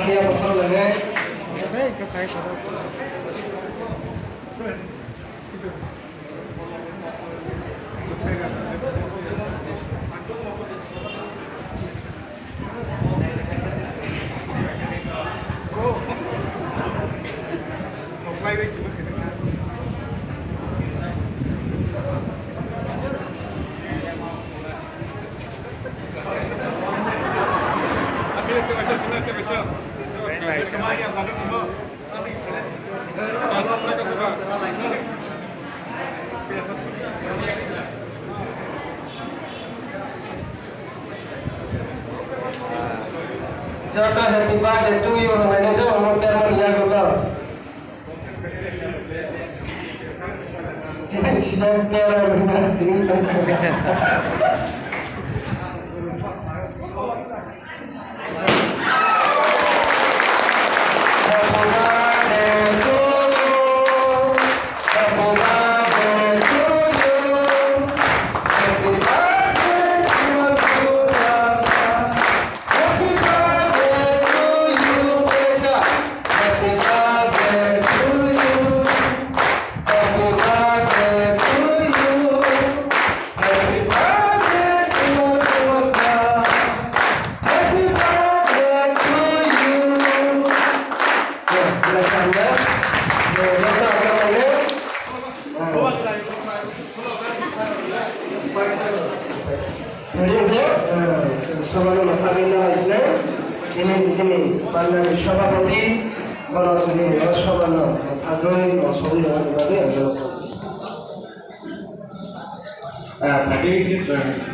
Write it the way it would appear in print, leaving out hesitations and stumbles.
dia betul lagi. Jaka happy birthday to you, and I don't want them to go. She doesn't never sing. Tadi